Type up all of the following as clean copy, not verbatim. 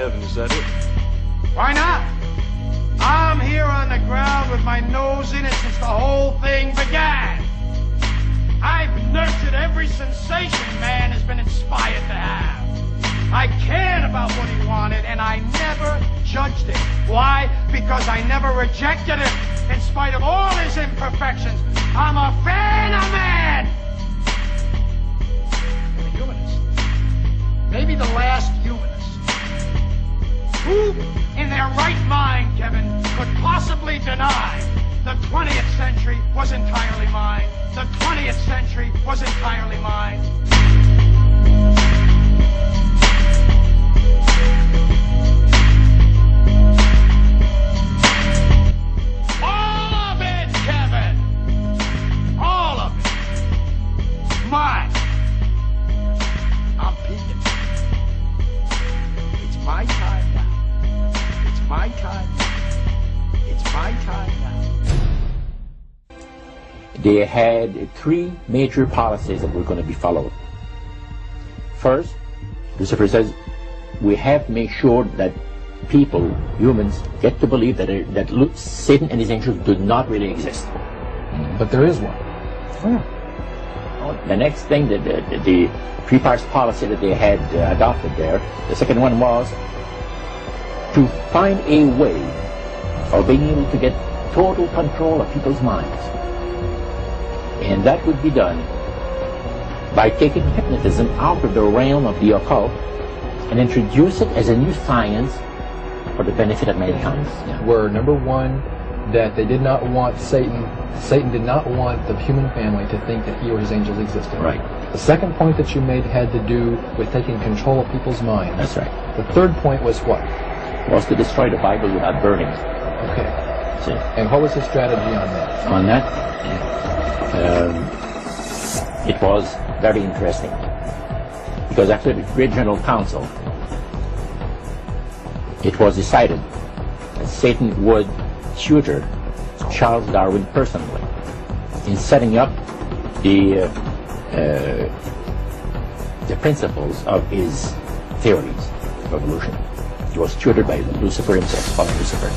heaven, is that it? Why not? I'm here on the ground with my nose in it since the whole thing began. I've nurtured every sensation man has been inspired to have. I cared about what he wanted, and I never judged it. Why? Because I never rejected him, in spite of all his imperfections. I'm a fan of man! I'm a humanist. Maybe the last humanist. Who, in their right mind, Kevin, could possibly deny the 20th century was entirely mine? The 20th century was entirely mine. All of it, Kevin! All of it. Mine. I'm peeking. It's my time now. It's my time now. It's my time now. They had three major policies that were going to be followed. First, Lucifer says, we have to make sure that people, humans, get to believe that Satan and his angels do not really exist. But there is one. Oh. The next thing, the three-parts policy that they had adopted there, the second one was to find a way of being able to get total control of people's minds. And that would be done by taking hypnotism out of the realm of the occult and introduce it as a new science for the benefit of mankind. Were, number one, that they did not want Satan did not want the human family to think that he or his angels existed. Right. The second point that you made had to do with taking control of people's minds. That's right. The third point was what? Was to destroy the Bible without burning it. Okay. See? And what was his strategy on that? On that, it was very interesting. Because after the Great General Council, it was decided that Satan would tutor Charles Darwin personally in setting up the principles of his theories of evolution. He was tutored by Lucifer himself, Father Lucifer.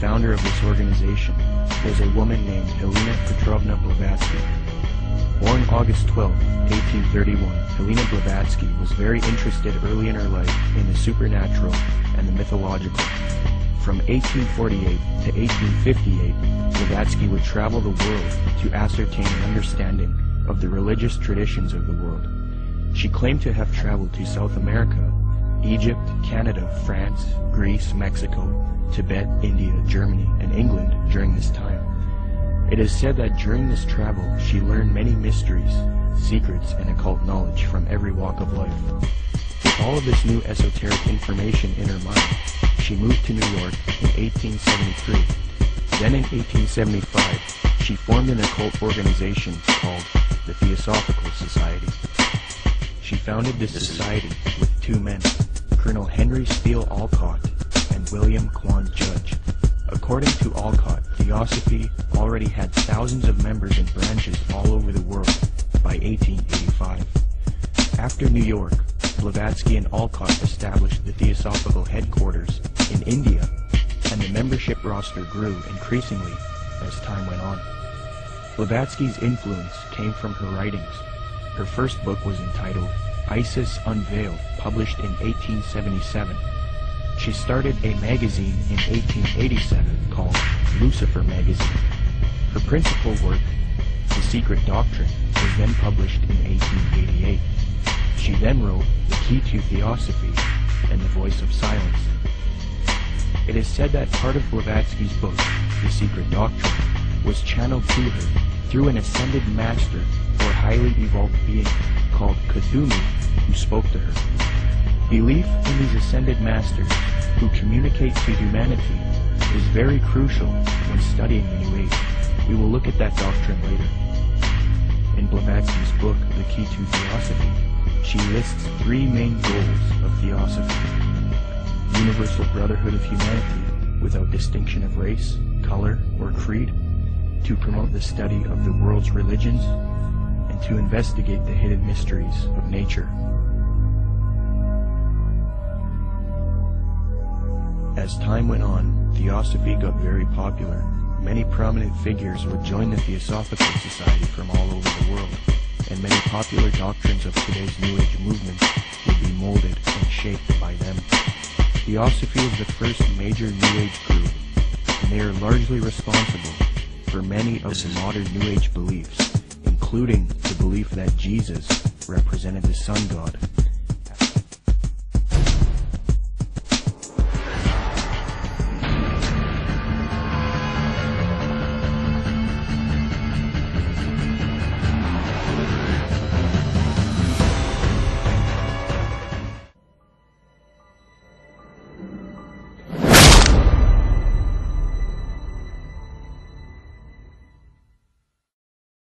founder of this organization was a woman named Helena Blavatsky. Born August 12, 1831, Helena Blavatsky was very interested early in her life in the supernatural and the mythological. From 1848 to 1858, Blavatsky would travel the world to ascertain an understanding of the religious traditions of the world. She claimed to have traveled to South America, Egypt, Canada, France, Greece, Mexico, Tibet, India, Germany, and England during this time. It is said that during this travel she learned many mysteries, secrets, and occult knowledge from every walk of life. With all of this new esoteric information in her mind, she moved to New York in 1873. Then in 1875, she formed an occult organization called the Theosophical Society. She founded this society with two men, Colonel Henry Steele Alcott and William Quan Judge. According to Alcott, Theosophy already had thousands of members and branches all over the world by 1885. After New York, Blavatsky and Alcott established the Theosophical headquarters in India, and the membership roster grew increasingly as time went on. Blavatsky's influence came from her writings. Her first book was entitled Isis Unveiled, published in 1877. She started a magazine in 1887 called Lucifer Magazine. Her principal work, The Secret Doctrine, was then published in 1888. She then wrote The Key to Theosophy and The Voice of Silence. It is said that part of Blavatsky's book, The Secret Doctrine, was channeled to her through an ascended master or highly evolved being called Cthulhu, who spoke to her. Belief in these ascended masters who communicate to humanity is very crucial when studying the New Age. We will look at that doctrine later. In Blavatsky's book, The Key to Theosophy, she lists three main goals of Theosophy: universal brotherhood of humanity without distinction of race, color, or creed, to promote the study of the world's religions, and to investigate the hidden mysteries of nature. As time went on, Theosophy got very popular. Many prominent figures would join the Theosophical Society from all over the world, and many popular doctrines of today's New Age movement would be molded and shaped by them. Theosophy is the first major New Age group, and they are largely responsible for many of the modern New Age beliefs, including the belief that Jesus represented the sun god,